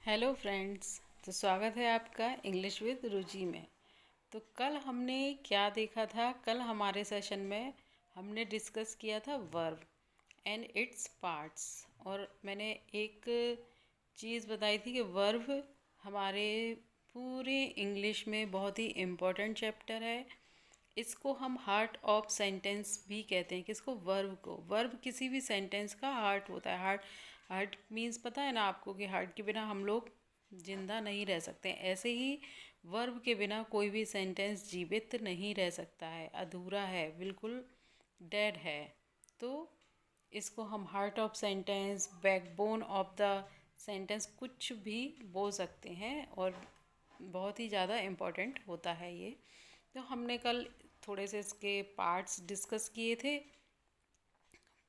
Hello friends. तो स्वागत है आपका इंग्लिश विद रुचि में। तो कल हमने क्या देखा था? कल हमारे सेशन में हमने डिस्कस किया था वर्ब एंड इट्स पार्ट्स। और मैंने एक चीज़ बताई थी कि वर्ब हमारे पूरे इंग्लिश में बहुत ही इम्पोर्टेंट चैप्टर है। इसको हम हार्ट ऑफ सेंटेंस भी कहते हैं। किसको? वर्ब को। वर्ब किसी भी सेंटेंस का हार्ट होता है। हार्ट हार्ट मीन्स पता है ना आपको कि हार्ट के बिना हम लोग जिंदा नहीं रह सकते। ऐसे ही वर्ब के बिना कोई भी सेंटेंस जीवित नहीं रह सकता है, अधूरा है, बिल्कुल डेड है। तो इसको हम heart of sentence, backbone of the sentence कुछ भी बोल सकते हैं और बहुत ही ज़्यादा इम्पोर्टेंट होता है ये। तो हमने कल थोड़े से इसके पार्ट्स डिस्कस किए थे।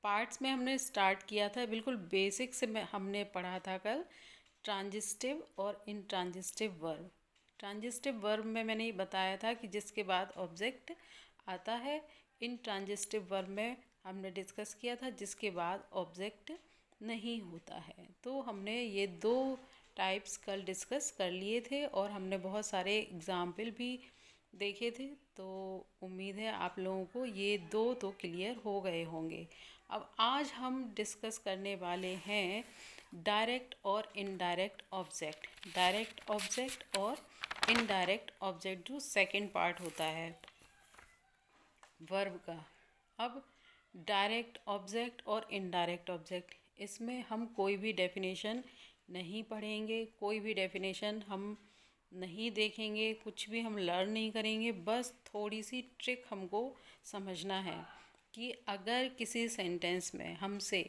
पार्ट्स में हमने स्टार्ट किया था बिल्कुल बेसिक से। हमने पढ़ा था कल ट्रांजिस्टिव और इंट्रांजिस्टिव वर्ब। ट्रांजिस्टिव वर्ब में मैंने ये बताया था कि जिसके बाद ऑब्जेक्ट आता है। इंट्रांजिस्टिव वर्ब में हमने डिस्कस किया था जिसके बाद ऑब्जेक्ट नहीं होता है। तो हमने ये दो टाइप्स कल डिस्कस कर लिए थे और हमने बहुत सारे एग्जाम्पल भी देखे थे। तो उम्मीद है आप लोगों को ये दो तो क्लियर हो गए होंगे। अब आज हम डिस्कस करने वाले हैं डायरेक्ट और इनडायरेक्ट ऑब्जेक्ट। डायरेक्ट ऑब्जेक्ट और इनडायरेक्ट ऑब्जेक्ट जो सेकंड पार्ट होता है वर्ब का। अब डायरेक्ट ऑब्जेक्ट और इनडायरेक्ट ऑब्जेक्ट, इसमें हम कोई भी डेफिनेशन नहीं पढ़ेंगे, कोई भी डेफिनेशन हम नहीं देखेंगे, कुछ भी हम लर्न नहीं करेंगे। बस थोड़ी सी ट्रिक हमको समझना है कि अगर किसी सेंटेंस में हमसे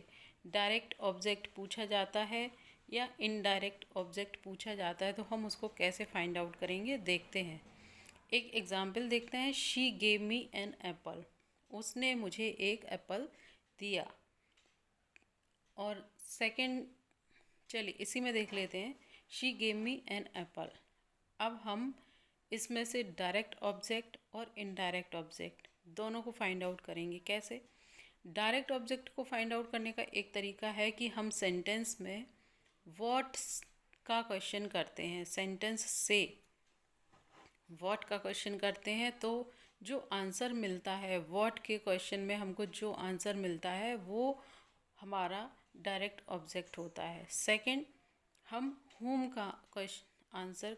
डायरेक्ट ऑब्जेक्ट पूछा जाता है या इनडायरेक्ट ऑब्जेक्ट पूछा जाता है तो हम उसको कैसे फाइंड आउट करेंगे, देखते हैं। एक एग्जाम्पल देखते हैं। She gave me an apple. उसने मुझे एक एप्पल दिया। और सेकंड, चलिए इसी में देख लेते हैं। She gave me an apple. अब हम इसमें से डायरेक्ट ऑब्जेक्ट और इनडायरेक्ट ऑब्जेक्ट दोनों को फाइंड आउट करेंगे। कैसे? डायरेक्ट ऑब्जेक्ट को फाइंड आउट करने का एक तरीका है कि हम सेंटेंस में व्हाट का क्वेश्चन करते हैं। सेंटेंस से व्हाट का क्वेश्चन करते हैं तो जो आंसर मिलता है व्हाट के क्वेश्चन में हमको जो आंसर मिलता है वो हमारा डायरेक्ट ऑब्जेक्ट होता है। सेकंड, हम whom का क्वेश्चन आंसर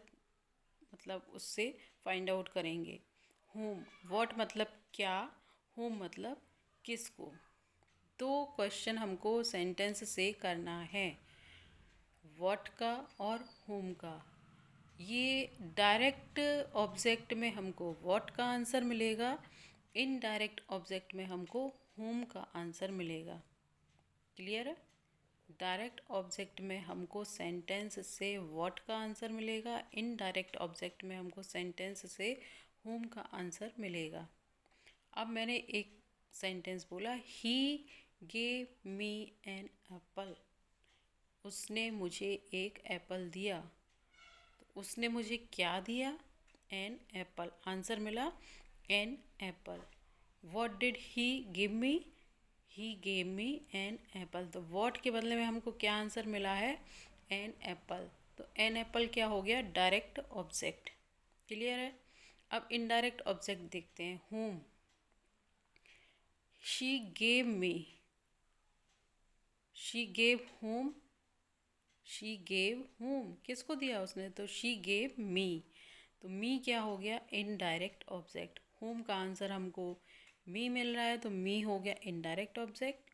मतलब उससे फाइंड आउट करेंगे। whom, व्हाट मतलब क्या, whom मतलब किसको। दो क्वेश्चन हमको सेंटेंस से करना है, व्हाट का और whom का। ये डायरेक्ट ऑब्जेक्ट में हमको व्हाट का आंसर मिलेगा, इनडायरेक्ट ऑब्जेक्ट में हमको whom का आंसर मिलेगा। क्लियर है? डायरेक्ट ऑब्जेक्ट में हमको सेंटेंस से व्हाट का आंसर मिलेगा, इनडायरेक्ट ऑब्जेक्ट में हमको सेंटेंस से whom का आंसर मिलेगा। अब मैंने एक सेंटेंस बोला, he gave me an apple. उसने मुझे एक एप्पल दिया। तो उसने मुझे क्या दिया? An apple. आंसर मिला an apple. What did he give me? He gave me an apple. तो व्हाट के बदले में हमको क्या आंसर मिला है? An apple. तो एन एप्पल क्या हो गया? Direct object. क्लियर है? अब इनडायरेक्ट ऑब्जेक्ट देखते हैं। whom, she gave me. She gave whom, she gave whom, किसको दिया उसने? तो शी गेव मी। तो मी क्या हो गया? Indirect object. whom का आंसर हमको मी मिल रहा है तो मी हो गया इनडायरेक्ट ऑब्जेक्ट।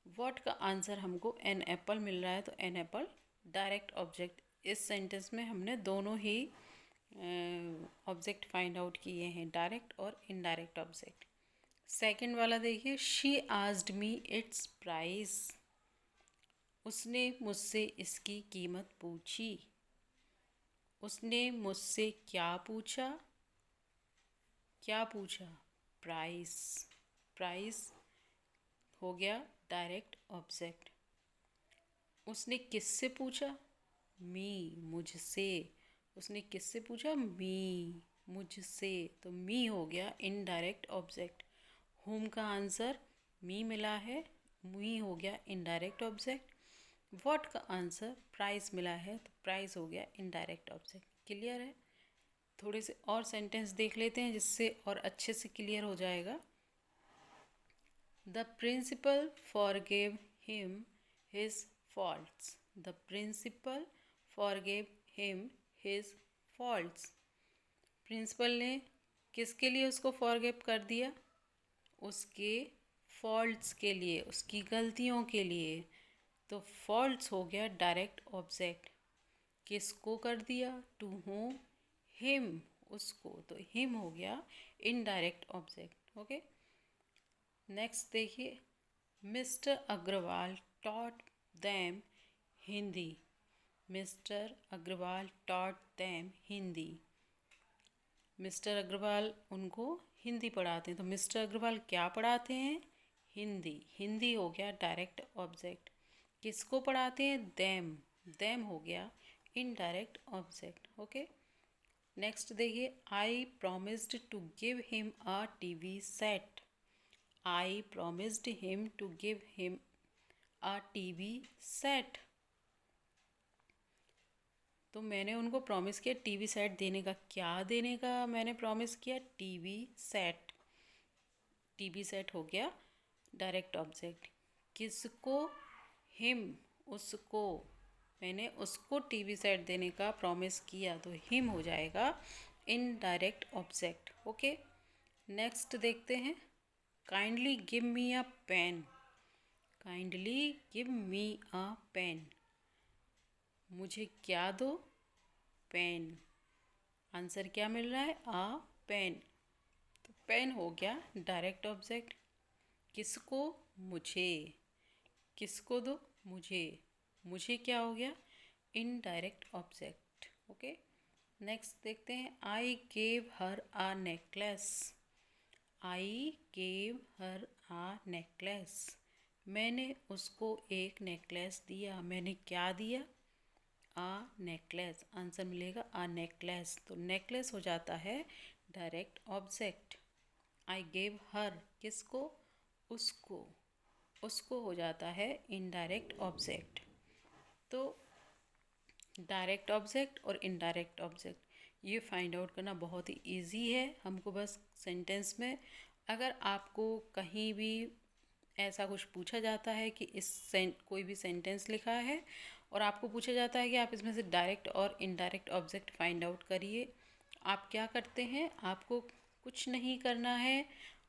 व्हाट का आंसर हमको एन एप्पल मिल रहा है तो एन एप्पल डायरेक्ट ऑब्जेक्ट। इस सेंटेंस में हमने दोनों ही ऑब्जेक्ट फाइंड आउट किए हैं, डायरेक्ट और इनडायरेक्ट ऑब्जेक्ट। सेकंड वाला देखिए, she asked me it's price. उसने मुझसे इसकी कीमत पूछी। उसने मुझसे क्या पूछा? क्या पूछा? प्राइस। प्राइस हो गया डायरेक्ट ऑब्जेक्ट। उसने किससे पूछा? मी, मुझसे। उसने किससे पूछा? मी, मुझसे। तो मी हो गया इनडायरेक्ट ऑब्जेक्ट। whom का आंसर मी मिला है, मी हो गया इनडायरेक्ट ऑब्जेक्ट। व्हाट का आंसर प्राइस मिला है, तो प्राइस हो गया इनडायरेक्ट ऑब्जेक्ट। क्लियर है? थोड़े से और सेंटेंस देख लेते हैं जिससे और अच्छे से क्लियर हो जाएगा। The principal forgave him his faults. The principal forgave him his faults. Principal ने किसके लिए उसको फॉरगिव कर दिया? उसके फॉल्ट्स के लिए, उसकी गलतियों के लिए। तो फॉल्ट्स हो गया डायरेक्ट ऑब्जेक्ट। किसको कर दिया? To home? हिम, उसको। तो हिम हो गया इनडायरेक्ट ऑब्जेक्ट। ओके, नेक्स्ट देखिए, mister Agarwal taught them Hindi. Mister Agarwal taught them Hindi. Mister Agarwal उनको हिंदी पढ़ाते हैं। तो मिस्टर अग्रवाल क्या पढ़ाते हैं? हिंदी। हिंदी हो गया डायरेक्ट ऑब्जेक्ट। किसको पढ़ाते हैं? देम। देम हो गया इनडायरेक्ट ऑब्जेक्ट। ओके, नेक्स्ट देखिए, I promised to give him a TV set. I promised him to give him a TV set. तो मैंने उनको प्रॉमिस किया टीवी सेट देने का। क्या देने का मैंने प्रॉमिस किया? TV set. टीवी सेट हो गया डायरेक्ट ऑब्जेक्ट। किसको? हिम, उसको। मैंने उसको टीवी सेट देने का प्रॉमिस किया, तो हिम हो जाएगा इनडायरेक्ट ऑब्जेक्ट। ओके, नेक्स्ट देखते हैं, काइंडली गिव मी अ पेन। काइंडली गिव मी अ पेन। मुझे क्या दो? पेन। आंसर क्या मिल रहा है? आ पेन। तो पेन हो गया डायरेक्ट ऑब्जेक्ट। किसको? मुझे। किसको दो? मुझे। मुझे क्या हो गया? Indirect object. ओके, नेक्स्ट देखते हैं, I gave her a necklace. I gave her a necklace. मैंने उसको एक नेकलेस दिया। मैंने क्या दिया? आ नेकलेस। आंसर मिलेगा आ नेकलेस। तो नेकलेस हो जाता है डायरेक्ट ऑब्जेक्ट। आई गेव हर, किसको? उसको। उसको हो जाता है इनडायरेक्ट ऑब्जेक्ट। तो डायरेक्ट ऑब्जेक्ट और इनडायरेक्ट ऑब्जेक्ट ये फाइंड आउट करना बहुत ही इजी है। हमको बस सेंटेंस में अगर आपको कहीं भी ऐसा कुछ पूछा जाता है कि कोई भी सेंटेंस लिखा है और आपको पूछा जाता है कि आप इसमें से डायरेक्ट और इनडायरेक्ट ऑब्जेक्ट फाइंड आउट करिए, आप क्या करते हैं? आपको कुछ नहीं करना है,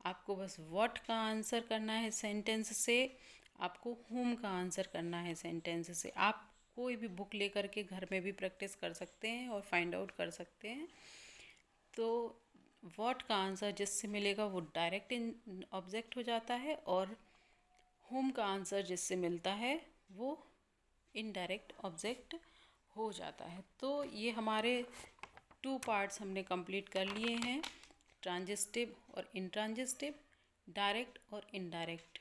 आपको बस व्हाट का आंसर करना है सेंटेंस से, आपको हुम का आंसर करना है सेंटेंस से। आप कोई भी बुक लेकर के घर में भी प्रैक्टिस कर सकते हैं और फाइंड आउट कर सकते हैं। तो व्हाट का आंसर जिससे मिलेगा वो डायरेक्ट इन ऑब्जेक्ट हो जाता है, और होम का आंसर जिससे मिलता है वो इनडायरेक्ट ऑब्जेक्ट हो जाता है। तो ये हमारे 2 पार्ट्स हमने कंप्लीट कर लिए हैं, ट्रांजिस्टिव और इंट्रांजिस्टिव, डायरेक्ट और इनडायरेक्ट।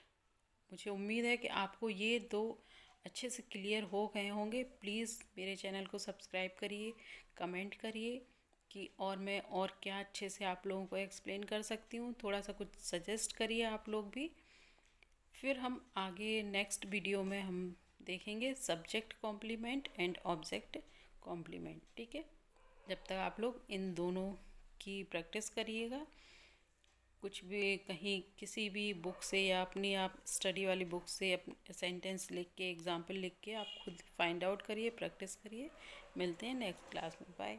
मुझे उम्मीद है कि आपको ये 2 अच्छे से क्लियर हो गए होंगे। प्लीज़ मेरे चैनल को सब्सक्राइब करिए, कमेंट करिए कि और मैं और क्या अच्छे से आप लोगों को एक्सप्लेन कर सकती हूँ। थोड़ा सा कुछ सजेस्ट करिए आप लोग भी। फिर हम आगे नेक्स्ट वीडियो में हम देखेंगे subject complement and object complement. ठीक है, जब तक आप लोग इन दोनों की प्रैक्टिस करिएगा। कुछ भी कहीं किसी भी बुक से या अपनी आप स्टडी वाली बुक से अपने सेंटेंस लिख के, एग्जाम्पल लिख के आप खुद फाइंड आउट करिए, प्रैक्टिस करिए। मिलते हैं नेक्स्ट क्लास में। बाय।